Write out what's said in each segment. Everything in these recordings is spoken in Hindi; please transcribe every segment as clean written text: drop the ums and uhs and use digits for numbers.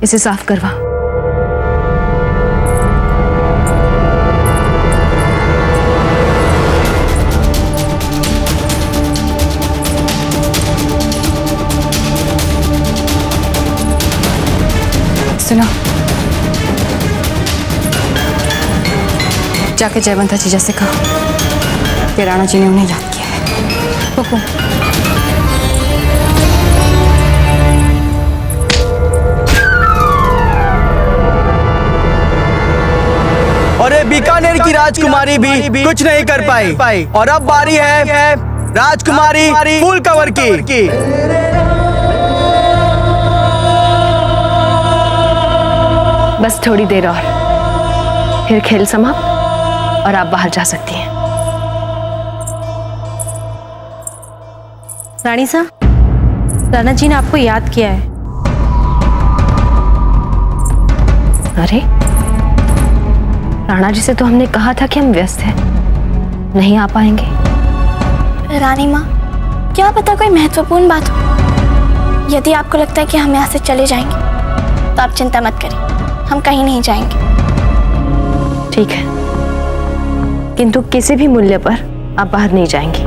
इसे साफ करवा। सुनो, जाके जयवंता जीजा से कहो कि राणा जी ने उन्हें याद किया है। हुकुम। और ये बीकानेर की राजकुमारी भी कुछ नहीं कर पाई और अब बारी है राजकुमारी फूलकवर की। बस थोड़ी देर और, फिर खेल समाप्त और आप बाहर जा सकती हैं। रानी साहब, राणा जी ने आपको याद किया है। अरे, राणा जी से तो हमने कहा था कि हम व्यस्त हैं, नहीं आ पाएंगे। रानी माँ, क्या पता कोई महत्वपूर्ण बात हो। यदि आपको लगता है कि हम यहाँ से चले जाएंगे तो आप चिंता मत करिए, हम कहीं नहीं जाएंगे। ठीक है, किंतु किसी भी मूल्य पर आप बाहर नहीं जाएंगी,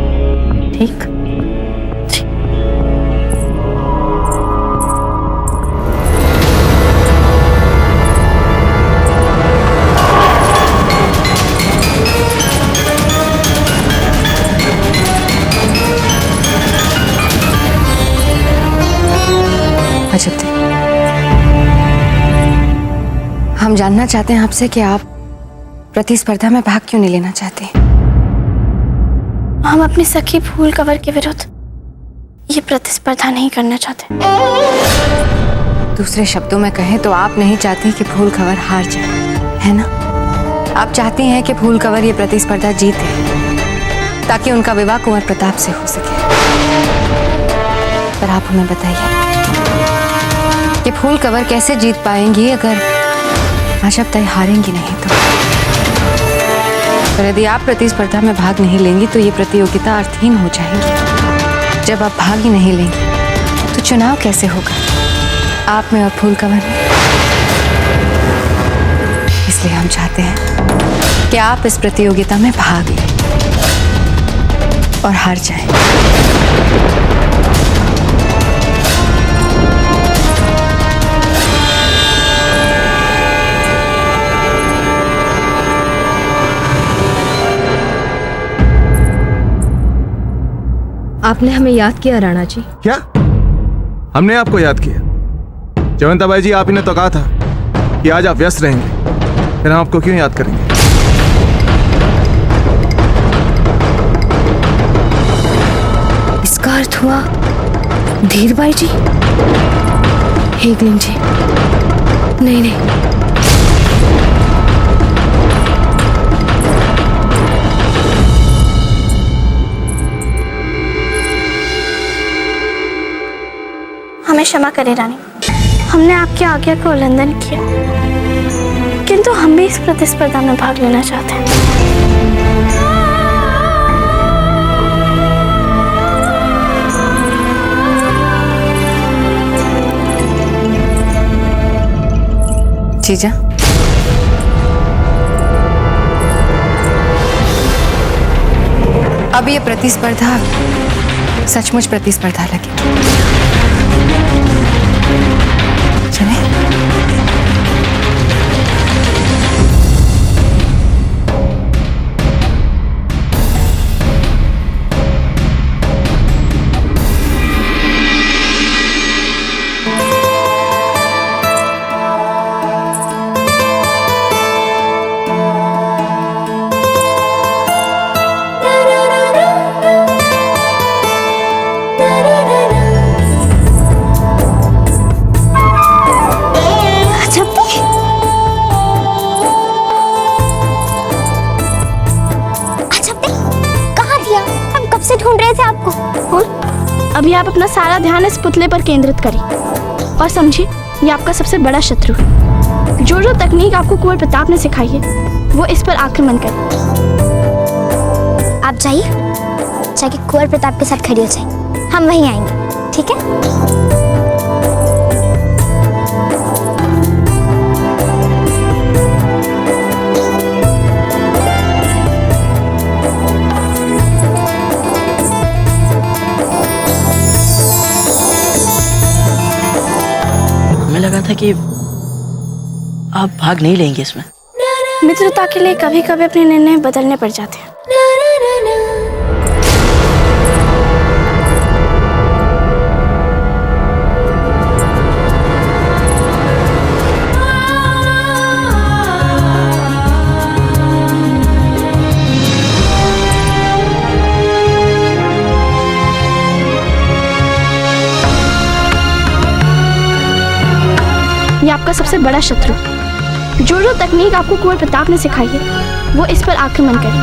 ठीक? अजब थे। हम जानना चाहते हैं आपसे कि आप प्रतिस्पर्धा में भाग क्यों नहीं लेना चाहते? हम अपनी सखी फूलकवर के विरुद्ध ये प्रतिस्पर्धा नहीं करना चाहते। दूसरे शब्दों में कहें तो आप नहीं चाहती कि फूलकवर हार जाए, है ना? आप चाहती हैं कि फूलकवर ये प्रतिस्पर्धा जीते ताकि उनका विवाह कुंवर प्रताप से हो सके। पर आप हमें बताइए कि फूलकवर कैसे जीत पाएंगी अगर आज आप तय हारेंगी नहीं तो? पर यदि आप प्रतिस्पर्धा में भाग नहीं लेंगी तो ये प्रतियोगिता अर्थहीन हो जाएगी। जब आप भाग ही नहीं लेंगी तो चुनाव कैसे होगा आप में और फूलकवर में? इसलिए हम चाहते हैं कि आप इस प्रतियोगिता में भाग लें और हार जाएं। आपने हमें याद किया राणा जी। क्या? हमने आपको याद किया? जयवंता बाई जी, आप ही ने तो कहा था कि आज आप व्यस्त रहेंगे, फिर हम आपको क्यों याद करेंगे? इसका अर्थ हुआ धीरबाई जी, हेगलिंग जी। नहीं नहीं, हमें क्षमा करें रानी, हमने आपकी आज्ञा का उल्लंघन किया, किंतु हम भी इस प्रतिस्पर्धा में भाग लेना चाहते हैं। जीजा, अब ये प्रतिस्पर्धा सचमुच प्रतिस्पर्धा लगी। ढूंढ रहे थे आपको। अभी आप अपना सारा ध्यान इस पुतले पर केंद्रित करिए और समझिए ये आपका सबसे बड़ा शत्रु है। जो जो तकनीक आपको कुंवर प्रताप ने सिखाई है वो इस पर आक्रमण करे। आप जाइए, जाके कुंवर प्रताप के साथ खड़ी हो जाइए, हम वहीं आएंगे, ठीक है? हमें लगा था कि आप भाग नहीं लेंगे इसमें। मित्रता के लिए कभी कभी अपने निर्णय बदलने पड़ जाते हैं। ये आपका सबसे बड़ा शत्रु, जो तकनीक आपको कुंवर प्रताप ने सिखाई है, वो इस पर आक्रमण करे।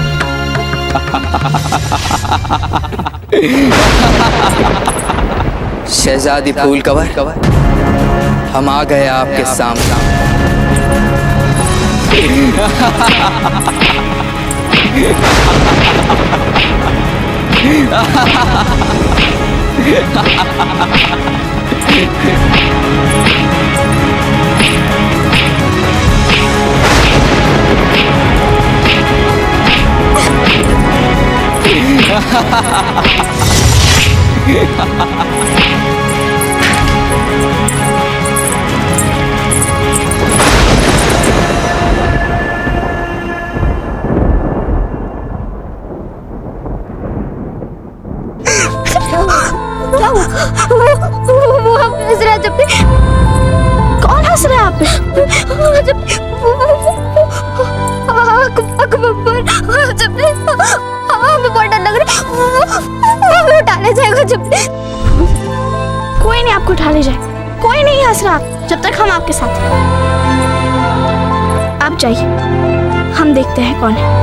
शहजादी फूल कवर, हम आ गए आपके सामने। कौन हंस रहा है आप पे? बहुत डर लग रहा है। उठा ले जाएगा जब। कोई नहीं आपको उठा ले जाए, कोई नहीं हंस रहा जब तक हम आपके साथ हैं। आप जाइए, हम देखते हैं कौन है।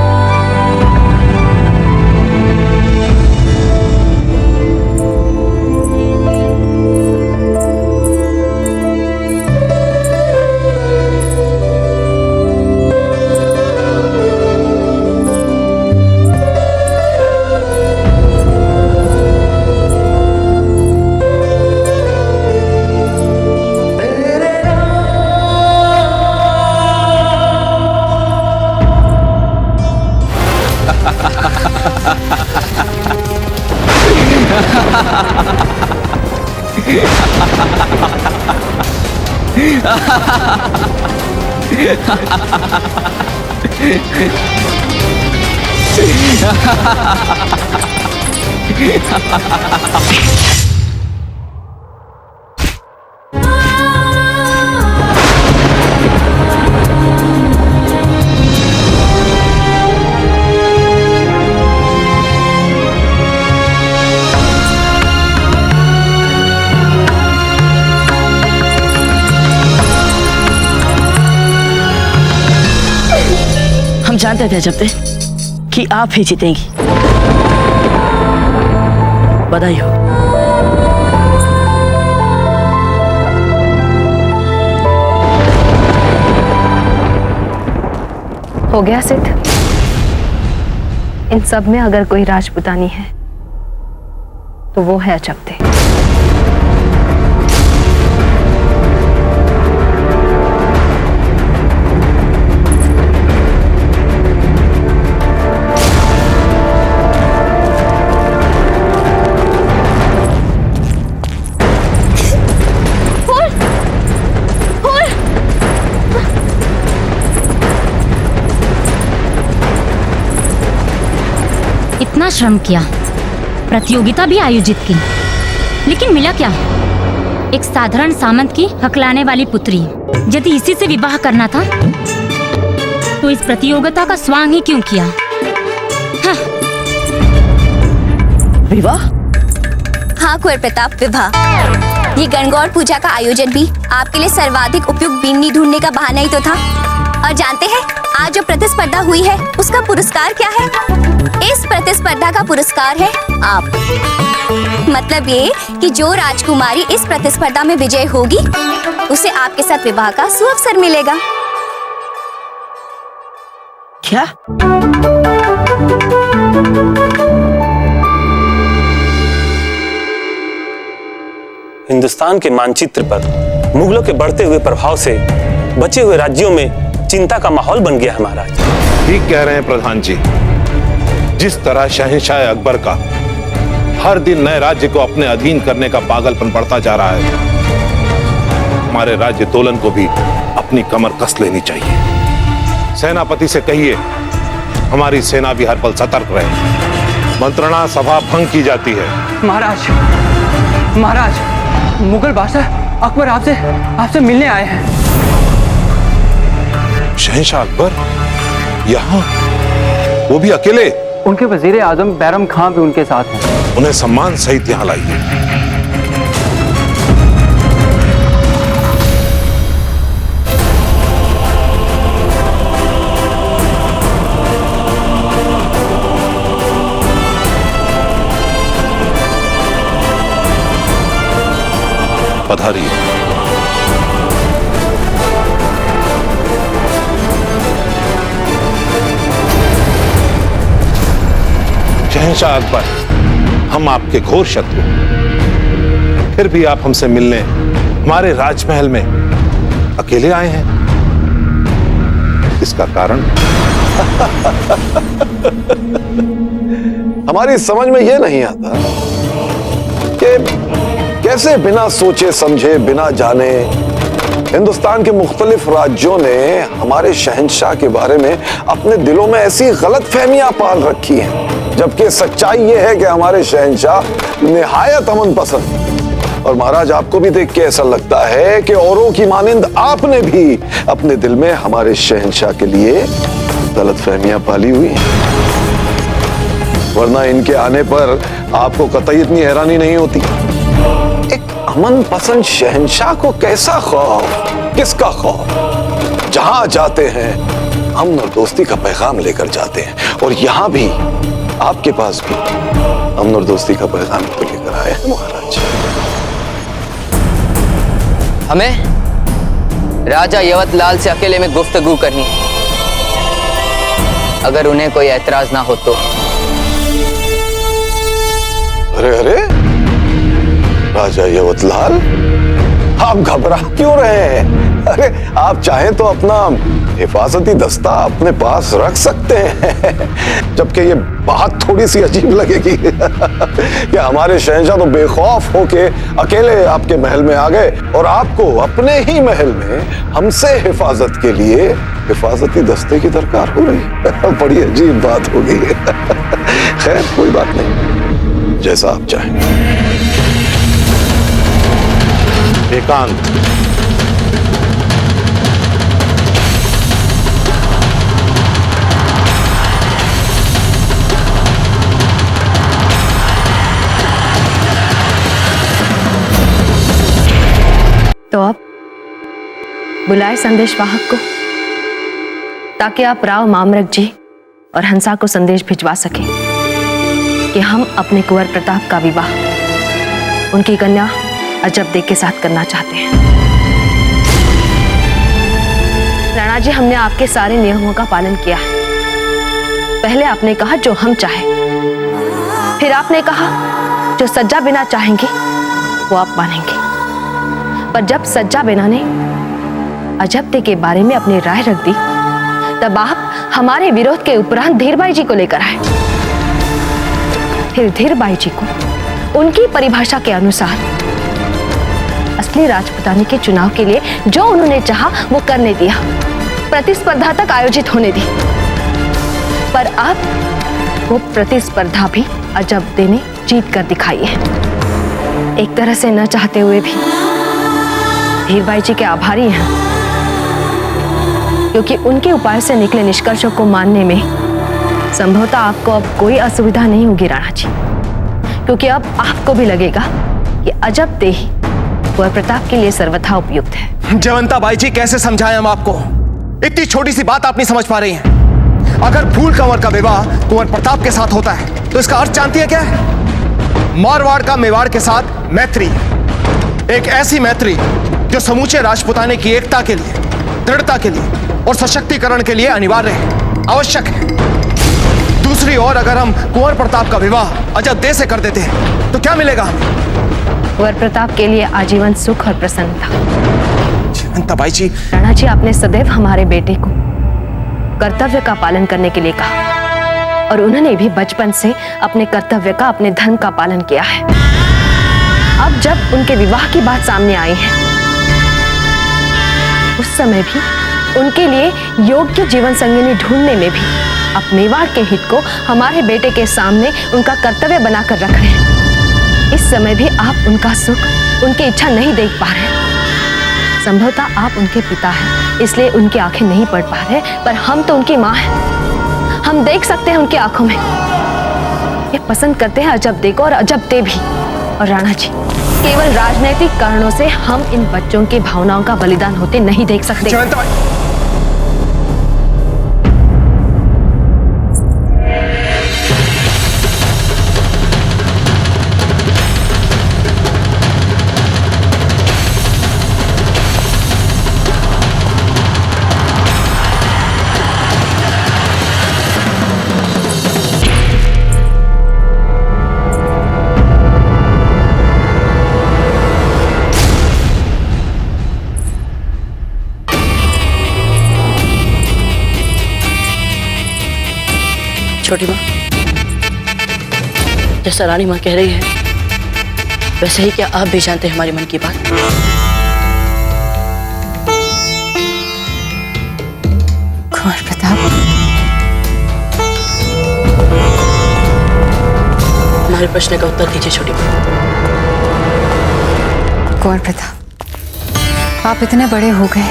हम जानते थे जब कि आप ही जीतेंगी। बधाई हो। हो गया सिद्ध। इन सब में अगर कोई राजपुतानी है तो वो है अचपते। इतना श्रम किया, प्रतियोगिता भी आयोजित की, लेकिन मिला क्या? एक साधारण सामंत की हकलाने वाली पुत्री। यदि इसी से विवाह करना था तो इस प्रतियोगिता का स्वांग ही क्यों किया? हाँ। विवाह? हाँ कुंवर प्रताप, विवाह। ये गणगौर पूजा का आयोजन भी आपके लिए सर्वाधिक उपयुक्त बीननी ढूंढने का बहाना ही तो था। और जानते हैं आज जो प्रतिस्पर्धा हुई है उसका पुरस्कार क्या है? इस प्रतिस्पर्धा का पुरस्कार है आप। मतलब ये कि जो राजकुमारी इस प्रतिस्पर्धा में विजय होगी उसे आपके साथ विवाह का सुअवसर मिलेगा। क्या? हिंदुस्तान के मानचित्र पर मुगलों के बढ़ते हुए प्रभाव से बचे हुए राज्यों में चिंता का माहौल बन गया है महाराज। ठीक कह रहे हैं प्रधान जी। जिस तरह शहंशाह अकबर का हर दिन नए राज्य को अपने अधीन करने का पागलपन बढ़ता जा रहा है, हमारे राज्य तोलन को भी अपनी कमर कस लेनी चाहिए। सेनापति से कहिए हमारी सेना भी हर पल सतर्क रहे। मंत्रणा सभा भंग की जाती है। महाराज, महाराज, मुगल बादशाह अकबर आपसे मिलने आए हैं। शहंशाह अकबर यहाँ, वो भी अकेले? उनके वजीर आजम बैरम खां भी उनके साथ हैं। उन्हें सम्मान सहित यहाँ लाइए। पधारिए। शहंशाह अकबर, हम आपके घोर शत्रु, फिर भी आप हमसे मिलने हमारे राजमहल में अकेले आए हैं। इसका कारण? हमारी समझ में यह नहीं आता कि कैसे बिना सोचे समझे, बिना जाने हिंदुस्तान के मुख्तलिफ राज्यों ने हमारे शहंशाह के बारे में अपने दिलों में ऐसी गलत फहमियां पाल रखी हैं, जबकि सच्चाई यह है कि हमारे शहंशाह निहायत अमन पसंद। और महाराज, आपको भी देख के ऐसा लगता है कि औरों की मानिंद आपने भी अपने दिल में हमारे शहंशाह के लिए गलत फहमियां पाली हुई हैं। वरना इनके आने पर आपको कतई इतनी हैरानी नहीं होती। एक अमन पसंद शहंशाह को कैसा खौफ, किसका खौफ? जहां जाते हैं अमन और दोस्ती का पैगाम लेकर जाते हैं, और यहां भी आपके पास भी अमन और दोस्ती का पैगाम तो लेकर आए हैं महाराज। हमें राजा यवतलाल से अकेले में गुफ्तगू करनी है, अगर उन्हें कोई ऐतराज ना हो तो। अरे अरे, राजा यवतलाल, आप घबरा क्यों रहे हैं? अरे आप चाहें तो अपना हिफाजती दस्ता अपने पास रख सकते हैं। जबकि ये बात थोड़ी सी अजीब लगेगी कि हमारे शहंशाह तो बेखौफ होके अकेले आपके महल में आ गए और आपको अपने ही महल में हमसे हिफाजत के लिए हिफाजती दस्ते की दरकार हो रही। बड़ी अजीब बात होगी। खैर कोई बात नहीं, जैसा आप चाहें। एकांत। तो अब बुलाए संदेश वाहक को, ताकि आप राव मामरक जी और हंसा को संदेश भिजवा सकें कि हम अपने कुंवर प्रताप का विवाह उनकी कन्या अजब के साथ करना चाहते हैं। राणा जी, हमने आपके सारे नियमों का पालन किया है। पहले आपने कहा जो हम चाहें, फिर आपने कहा जो सज्जा बिना चाहेंगे वो आप मानेंगे। पर जब सज्जा बिना ने अजब के बारे में अपनी राय रख दी, तब आप हमारे विरोध के उपरांत धीरबाई जी को लेकर आए। फिर धीरबाई जी को उनकी परिभाषा के अनुसार असली राजपुतानी के चुनाव के लिए जो उन्होंने चाहा वो करने दिया, प्रतिस्पर्धा तक आयोजित होने दी। पर अब वो प्रतिस्पर्धा भी अजब ने जीत कर दिखाई है। एक तरह से न चाहते हुए भी धीरबाई जी के आभारी हैं, क्योंकि उनके उपाय से निकले निष्कर्षों को मानने में संभवतः आपको अब कोई असुविधा नहीं होगी राणा जी, क्योंकि अब आपको भी लगेगा कि अजब दे ही कुंवर प्रताप के लिए सर्वथा उपयुक्त है। जयवंता बाई जी, कैसे समझाएं हम आपको? इतनी छोटी सी बात आप नहीं समझ पा रही हैं। अगर फूल कंवर का विवाह कुंवर प्रताप के साथ होता है तो इसका अर्थ जानती है क्या है? मारवाड़ का मेवाड़ के साथ मैत्री, एक ऐसी मैत्री जो समूचे राजपुताने की एकता के लिए, दृढ़ता के लिए और सशक्तिकरण के लिए अनिवार्य है, आवश्यक है। दूसरी ओर अगर हम कुंवर प्रताप का विवाह अजब दे से कर देते हैं तो क्या मिलेगा हमें? कुंवर प्रताप के लिए आजीवन सुख और प्रसन्नता। जयवंता बाई जी, राणा जी, आपने सदैव हमारे बेटे को कर्तव्य का पालन करने के लिए कहा, और उन्होंने भी बचपन से अपने कर्तव्य का, अपने धर्म का पालन किया है। अब जब उनके विवाह की बात सामने आई है उस समय भी उनके लिए योग्य जीवन संगिनी ढूंढने में भी आप मेवाड़ के हित को हमारे बेटे के सामने उनका कर्तव्य बनाकर रख रहे हैं। इस समय भी आप उनका सुख, उनकी इच्छा नहीं देख पा रहे। संभवतः आप उनके पिता हैं, इसलिए उनकी आंखें नहीं पढ़ पा रहे, पर हम तो उनकी माँ हैं। हम देख सकते हैं उनकी आंखों में। ये पसंद करते हैं अजब दे को और अजब दे भी। और राणा जी, केवल राजनीतिक कारणों से हम इन बच्चों की भावनाओं का बलिदान होते नहीं देख सकते। छोटी माँ, जैसा रानी माँ कह रही है वैसे ही क्या आप भी जानते हैं हमारे मन की बात? कुंवर प्रताप, हमारे प्रश्न का उत्तर दीजिए छोटी माँ। कुंवर प्रताप, आप इतने बड़े हो गए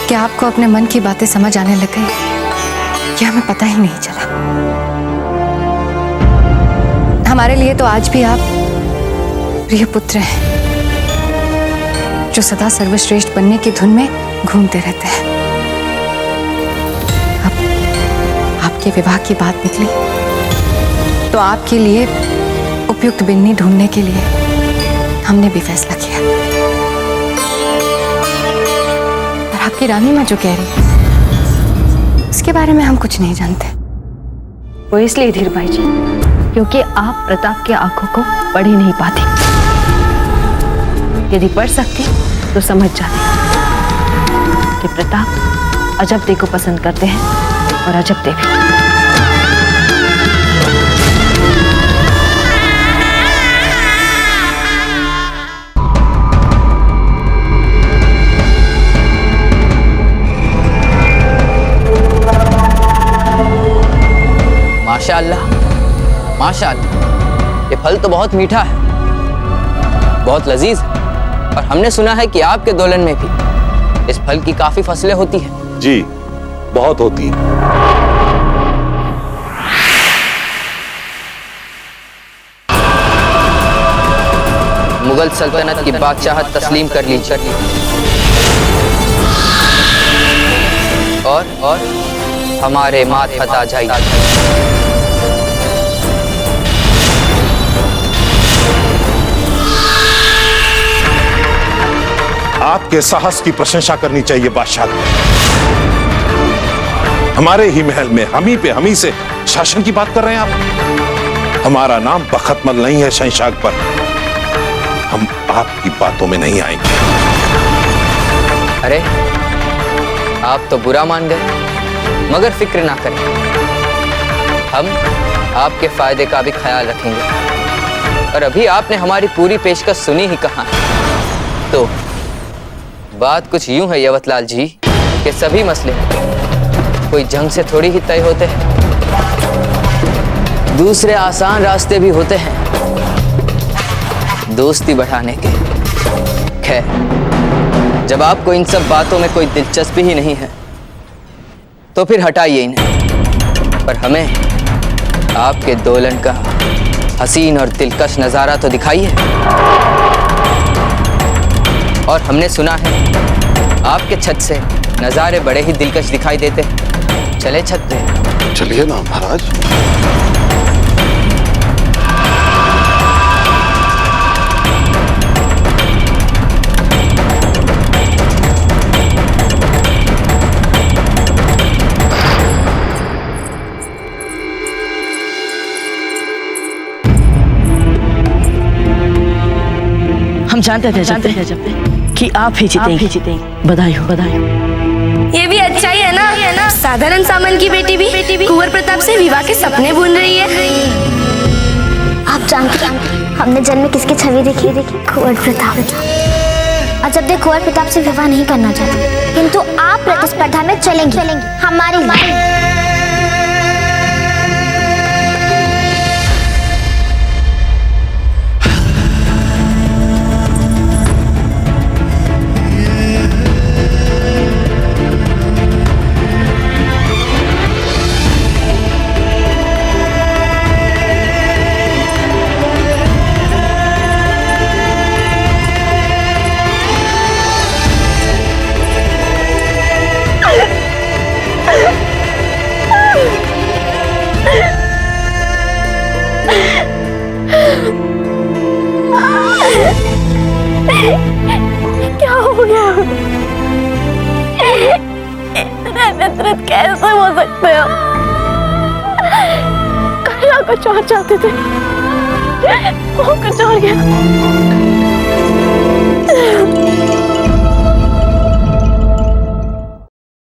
कि आपको अपने मन की बातें समझ आने लग गई, ये हमें पता ही नहीं चला। हमारे लिए तो आज भी आप प्रिय पुत्र हैं, जो सदा सर्वश्रेष्ठ बनने की धुन में घूमते रहते हैं। अब आपके विवाह की बात निकली तो आपके लिए उपयुक्त बिन्नी ढूंढने के लिए हमने भी फैसला किया। और आपकी रानी माँ जो कह रही है उसके बारे में हम कुछ नहीं जानते। वो इसलिए धीर भाई जी, क्योंकि आप प्रताप की आंखों को पढ़ ही नहीं पाती। यदि पढ़ सकती तो समझ जाती कि प्रताप अजब दे को पसंद करते हैं और अजब दे भी। माशाअल्लाह, माशाअल्लाह, ये फल तो बहुत मीठा है, बहुत लजीज है। और हमने सुना है कि आपके दोलन में भी इस फल की काफी फसलें होती हैं। जी, बहुत होती हैं। मुगल सल्तनत की बादशाहत तस्लीम कर लीजिए और हमारे मातहत आ जाइए। आपके साहस की प्रशंसा करनी चाहिए बादशाह को। हमारे ही महल में हम ही से शासन की बात कर रहे हैं आप। हमारा नाम बख्तमल नहीं है शहंशाह पर। हम आपकी बातों में नहीं आएंगे। अरे, आप तो बुरा मान गए, मगर फिक्र ना करें, हम आपके फायदे का भी ख्याल रखेंगे। और अभी आपने हमारी पूरी पेशकश सुनी ही कहाँ है। तो बात कुछ यूं है यवतलाल जी कि सभी मसले कोई जंग से थोड़ी ही तय होते हैं, दूसरे आसान रास्ते भी होते हैं दोस्ती बढ़ाने के। खैर, जब आपको इन सब बातों में कोई दिलचस्पी ही नहीं है तो फिर हटाइए इन्हें। पर हमें आपके दोलन का हसीन और दिलकश नजारा तो दिखाइए। और हमने सुना है आपके छत से नजारे बड़े ही दिलकश दिखाई देते हैं। चले छत पे। चलिए ना महाराज। हम जानते थे कि आप ही जीतेंगे। बधाई हो, बधाई हो। ये भी अच्छा ही है ना, साधारण सामान की बेटी भी कुंवर प्रताप से विवाह के सपने बुन रही है। आप जानते हमने जन्म में किसकी छवि देखी? कुंवर प्रताप। अजबदे कुंवर प्रताप से विवाह नहीं करना चाहती, किंतु आप प्रतिस्पर्धा में चलेंगी हमारे लिए। क्या हो गया? इतने वितरित कैसे हो सकते हो? करना कुछ और चाहते थे, वो कुछ और गया।